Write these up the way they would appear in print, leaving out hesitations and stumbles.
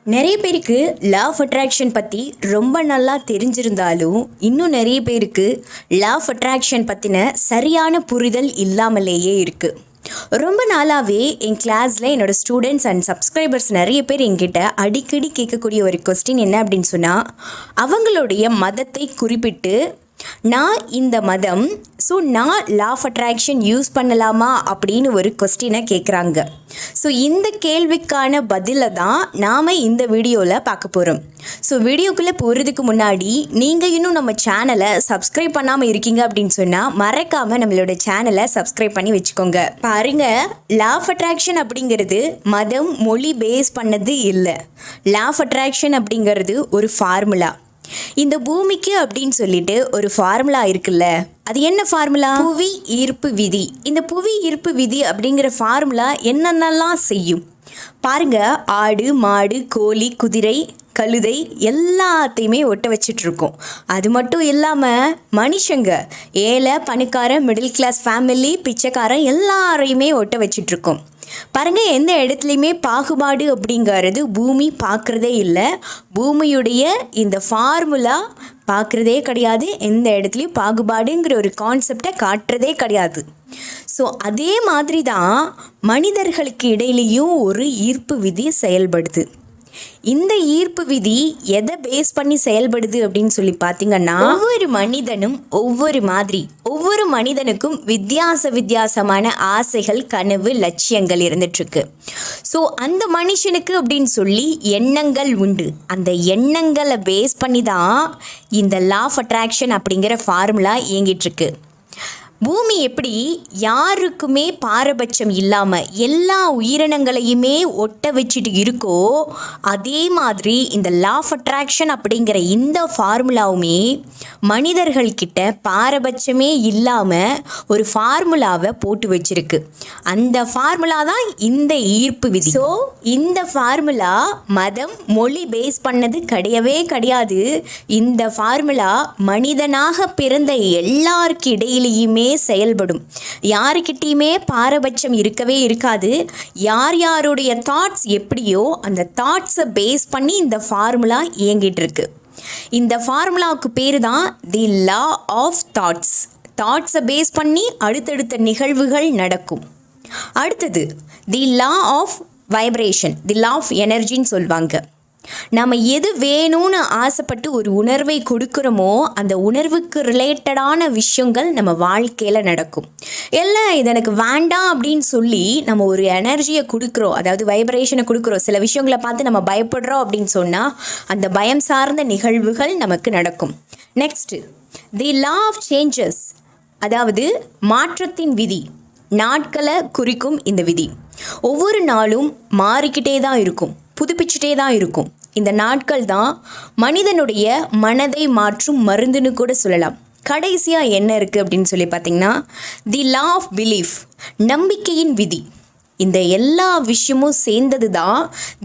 நிறைய பேருக்கு லா of attraction பற்றி ரொம்ப நல்லா தெரிஞ்சிருந்தாலும் இன்னும் நிறைய பேருக்கு லா ஆஃப் அட்ராக்ஷன் பற்றின சரியான புரிதல் இல்லாமலேயே இருக்குது. ரொம்ப நாளாகவே என் கிளாஸில் என்னோடய ஸ்டூடெண்ட்ஸ் அண்ட் சப்ஸ்கிரைபர்ஸ் நிறைய பேர் என்கிட்ட அடிக்கடி கேட்கக்கூடிய ஒரு கொஸ்டின் என்ன அப்படின்னு சொன்னால், அவங்களுடைய மதத்தை குறிப்பிட்டு நான் இந்த மதம், ஸோ நான் லா ஆஃப் அட்ராக்ஷன் யூஸ் பண்ணலாமா அப்படின்னு ஒரு கொஸ்டினை கேட்குறாங்க. ஸோ இந்த கேள்விக்கான பதிலை தான் நாம் இந்த வீடியோவில் பார்க்க போகிறோம். ஸோ வீடியோக்குள்ளே போகிறதுக்கு முன்னாடி நீங்கள் இன்னும் நம்ம சேனலை சப்ஸ்கிரைப் பண்ணாமல் இருக்கீங்க அப்படின்னு சொன்னால் மறக்காமல் நம்மளோட சேனலை சப்ஸ்கிரைப் பண்ணி வச்சுக்கோங்க. பாருங்கள், லா ஆஃப் அட்ராக்ஷன் அப்படிங்கிறது மதம், மொழி பேஸ் பண்ணது இல்லை. லா ஆஃப் அட்ராக்ஷன் அப்படிங்கிறது ஒரு ஃபார்முலா. இந்த பூமிக்கு அப்படின்னு சொல்லிட்டு ஒரு ஃபார்முலா இருக்குல்ல, அது என்ன ஃபார்முலா? புவி ஈர்ப்பு விதி. இந்த புவி ஈர்ப்பு விதி அப்படிங்கிற ஃபார்முலா என்னென்னலாம் செய்யும் பாருங்க. ஆடு, மாடு, கோழி, குதிரை, கழுதை எல்லாத்தையுமே ஒட்ட வச்சிட்ருக்கோம். அது மட்டும் இல்லாமல் மனுஷங்க, ஏழை, பணக்காரன், மிடில் கிளாஸ் ஃபேமிலி, பிச்சைக்காரன் எல்லாரையுமே ஒட்ட வச்சிட்ருக்கோம். பாருங்கள், எந்த இடத்துலையுமே பாகுபாடு அப்படிங்கிறது பூமி பார்க்குறதே இல்லை. பூமியுடைய இந்த ஃபார்முலா பார்க்குறதே கிடையாது. எந்த இடத்துலையும் பாகுபாடுங்கிற ஒரு கான்செப்டை காட்டுறதே கிடையாது. ஸோ அதே மாதிரி தான் மனிதர்களுக்கு இடையிலையும் ஒரு ஈர்ப்பு விதி செயல்படுது. இந்த ஈர்ப்பு விதி எதை பேஸ் பண்ணி செயல்படுது அப்படின்னு சொல்லி பார்த்தீங்கன்னா, ஒவ்வொரு மனிதனும் ஒவ்வொரு மாதிரி, ஒவ்வொரு மனிதனுக்கும் வித்தியாசமான ஆசைகள், கனவு, லட்சியங்கள் இருந்துட்டுருக்கு. ஸோ அந்த மனுஷனுக்கு அப்படின்னு சொல்லி எண்ணங்கள் உண்டு. அந்த எண்ணங்களை பேஸ் பண்ணி தான் இந்த லா ஆஃப் அட்ராக்ஷன் அப்படிங்கிற ஃபார்முலா இயங்கிட்டுருக்கு. பூமி எப்படி யாருக்குமே பாரபட்சம் இல்லாமல் எல்லா உயிரினங்களையுமே ஒட்ட வச்சுட்டு இருக்கோ, அதே மாதிரி இந்த லா ஆஃப் அட்ராக்ஷன் அப்படிங்கிற இந்த ஃபார்முலாவுமே மனிதர்கள்கிட்ட பாரபட்சமே இல்லாமல் ஒரு ஃபார்முலாவை போட்டு வச்சிருக்கு. அந்த ஃபார்முலா தான் இந்த ஈர்ப்பு விதி. ஸோ இந்த ஃபார்முலா மதம், மொழி பேஸ் பண்ணது கிடையவே கிடையாது. இந்த ஃபார்முலா மனிதனாக பிறந்த எல்லாருக்கு இடையிலையுமே செயல்படும். யாருக்கிட்டையுமே பாரபட்சம் இருக்கவே இருக்காது. யார் யாருடைய தாட்ஸ் எப்படியோ அந்த தாட்ஸை பேஸ் பண்ணி இந்த ஃபார்முலா இயங்கிட்டு இருக்கு. இந்த ஃபார்முலாவுக்கு பேர் தான் தி லா ஆஃப் தாட்ஸ். தாட்ஸை பேஸ் பண்ணி அடுத்தடுத்த நிகழ்வுகள் நடக்கும். அடுத்தது the law of vibration, the law of எனர்ஜின்னு சொல்லுவாங்க. நம்ம எது வேணும்னு ஆசைப்பட்டு ஒரு உணர்வை கொடுக்குறோமோ அந்த உணர்வுக்கு ரிலேட்டடான விஷயங்கள் நம்ம வாழ்க்கையில் நடக்கும். இல்லை, இது எனக்கு வேண்டாம் அப்படின்னு சொல்லி நம்ம ஒரு எனர்ஜியை கொடுக்குறோம், அதாவது வைப்ரேஷனை கொடுக்குறோம். சில விஷயங்களை பார்த்து நம்ம பயப்படுறோம் அப்படின்னு சொன்னால் அந்த பயம் சார்ந்த நிகழ்வுகள் நமக்கு நடக்கும். Next, the law of changes, அதாவது மாற்றத்தின் விதி. நாட்களை குறிக்கும் இந்த விதி. ஒவ்வொரு நாளும் மாறிக்கிட்டே தான் இருக்கும், புதுப்பிச்சுட்டே தான் இருக்கும். இந்த நாட்கள் தான் மனிதனுடைய மனதை மாற்றும் மருந்துன்னு கூட சொல்லலாம். கடைசியாக என்ன இருக்குது அப்படின்னு சொல்லி பார்த்தீங்கன்னா, தி லா ஆஃப் பிலீஃப், நம்பிக்கையின் விதி. இந்த எல்லா விஷயமும் சேர்ந்தது தான்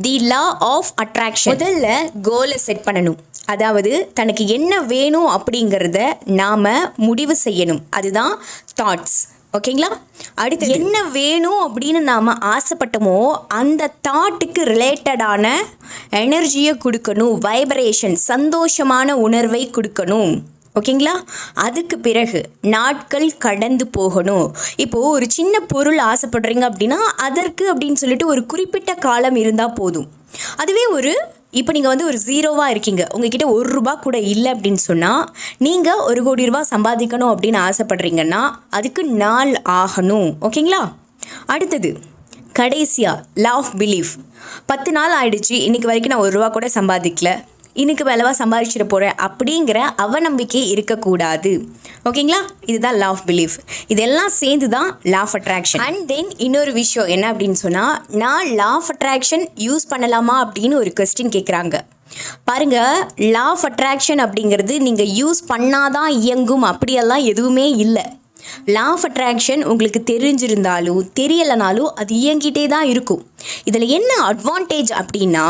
தி லா ஆஃப் அட்ராக்ஷன். முதல்ல கோலை செட் பண்ணணும், அதாவது தனக்கு என்ன வேணும் அப்படிங்கிறத நாம் முடிவு செய்யணும். அதுதான் தாட்ஸ். ஓகேங்களா? அடுத்து என்ன வேணும் அப்படின்னு நாம் ஆசைப்பட்டோமோ அந்த தாட்டுக்கு ரிலேட்டடான எனர்ஜியை கொடுக்கணும், வைப்ரேஷன், சந்தோஷமான உணர்வை கொடுக்கணும். ஓகேங்களா? அதுக்கு பிறகு நாட்கள் கடந்து போகணும். இப்போது ஒரு சின்ன பொருள் ஆசைப்படுறீங்க அப்படின்னா அதற்கு அப்படின்னு சொல்லிட்டு ஒரு குறிப்பிட்ட காலம் இருந்தால் போதும். அதுவே இப்போ நீங்கள் ஒரு ஜீரோவாக இருக்கீங்க, உங்ககிட்ட ₹1 கூட இல்லை அப்படின்னு சொன்னால், நீங்கள் ₹1 கோடி சம்பாதிக்கணும் அப்படின்னு ஆசைப்படுறீங்கன்னா அதுக்கு நாள் ஆகணும். ஓகேங்களா? அடுத்தது கடைசியாக லா ஆஃப் பிலீஃப். 10 நாள் ஆயிடுச்சு, இன்றைக்கி வரைக்கும் நான் ₹1 கூட சம்பாதிக்கல, இன்னைக்கு வேலைவாக சம்பாதிச்சிட போகிறேன் அப்படிங்கிற அவநம்பிக்கை இருக்கக்கூடாது. ஓகேங்களா? இதுதான் லா ஆஃப் பிலீஃப். இதெல்லாம் சேர்ந்து தான் law of attraction. And then இன்னொரு விஷயம் என்ன அப்படின்னு சொன்னால், நான் லா ஆஃப் அட்ராக்ஷன் யூஸ் பண்ணலாமா அப்படின்னு ஒரு கொஸ்டின் கேட்குறாங்க. பாருங்கள், லா ஆஃப் அட்ராக்ஷன் அப்படிங்கிறது நீங்கள் யூஸ் பண்ணாதான் இயங்கும் அப்படியெல்லாம் எதுவுமே இல்லை. லா ஆஃப் அட்ராக்ஷன் உங்களுக்கு தெரிஞ்சிருந்தாலும் தெரியலைனாலும் அது இயங்கிட்டே தான் இருக்கும். இதில் என்ன அட்வான்டேஜ் அப்படின்னா,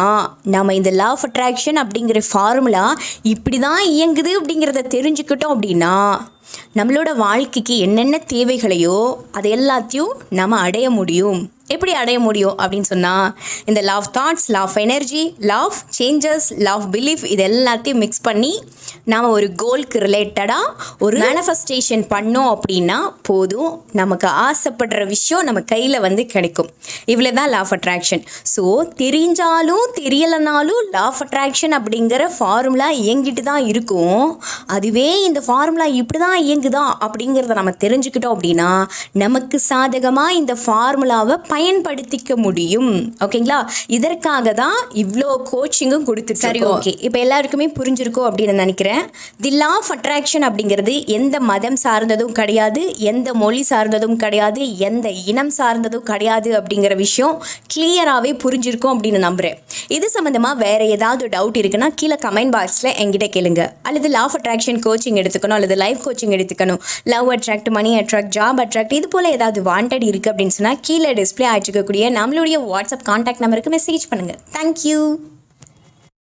நம்ம இந்த லா ஆஃப் அட்ராக்ஷன் அப்படிங்கிற ஃபார்முலா இப்படி தான் இயங்குது அப்படிங்கிறத தெரிஞ்சுக்கிட்டோம் அப்படின்னா நம்மளோட வாழ்க்கைக்கு என்னென்ன தேவைகளையோ அதை எல்லாத்தையும் நம்ம அடைய முடியும். எப்படி அடைய முடியும் அப்படின்னு சொன்னால் இந்த law of thoughts, law of energy, law of changes, law of belief இது எல்லாத்தையும் மிக்ஸ் பண்ணி நாம் ஒரு கோலுக்கு ரிலேட்டடாக ஒரு மேனிஃபெஸ்டேஷன் பண்ணோம் அப்படின்னா போதும், நமக்கு ஆசைப்படுற விஷயம் நம்ம கையில் வந்து கிடைக்கும். இவ்வளோ தான் லா ஆஃப் அட்ராக்ஷன். ஸோ தெரிஞ்சாலும் தெரியலைனாலும் லா ஆஃப் அட்ராக்ஷன் அப்படிங்கிற ஃபார்முலா இயங்கிட்டு தான் இருக்கும். அதுவே இந்த ஃபார்முலா இப்படி தான் இயங்குதா அப்படிங்கிறத நம்ம தெரிஞ்சுக்கிட்டோம் அப்படின்னா நமக்கு சாதகமாக இந்த ஃபார்முலாவை பயன்படுத்திக்க முடியும். ஓகேங்களா? இதற்காக தான் இவ்வளோ கோச்சிங்கும் கொடுத்துட்டு. சரி, ஓகே, இப்போ எல்லாருக்குமே புரிஞ்சிருக்கும் அப்படின்னு நினைக்கிறேன். தி லா ஆஃப் அட்ராக்ஷன் அப்படிங்கிறது எந்த மதம் சார்ந்ததும் கிடையாது, எந்த மொழி சார்ந்ததும் கிடையாது, எந்த இனம் சார்ந்ததும் கிடையாது அப்படிங்கிற விஷயம் கிளியராகவே புரிஞ்சிருக்கும் அப்படின்னு நம்புகிறேன். இது சம்மந்தமாக வேறு ஏதாவது டவுட் இருக்குன்னா கீழே கமெண்ட் பாக்ஸில் என்கிட்ட கேளுங்க. அல்லது லா ஆஃப் அட்ராக்ஷன் கோச்சிங் எடுத்துக்கணும், அல்லது லைஃப் கோச்சிங் எடுத்துக்கணும், love attract, money attract, job attract, இது போல் ஏதாவது வாண்டட் இருக்குது அப்படின்னு சொன்னால் கீழே டிஸ்பிளே ஆகிருக்கக்கூடிய நம்மளுடைய வாட்ஸ்அப் கான்டாக்ட் நம்பருக்கு மெசேஜ் பண்ணுங்கள். தேங்க்யூ.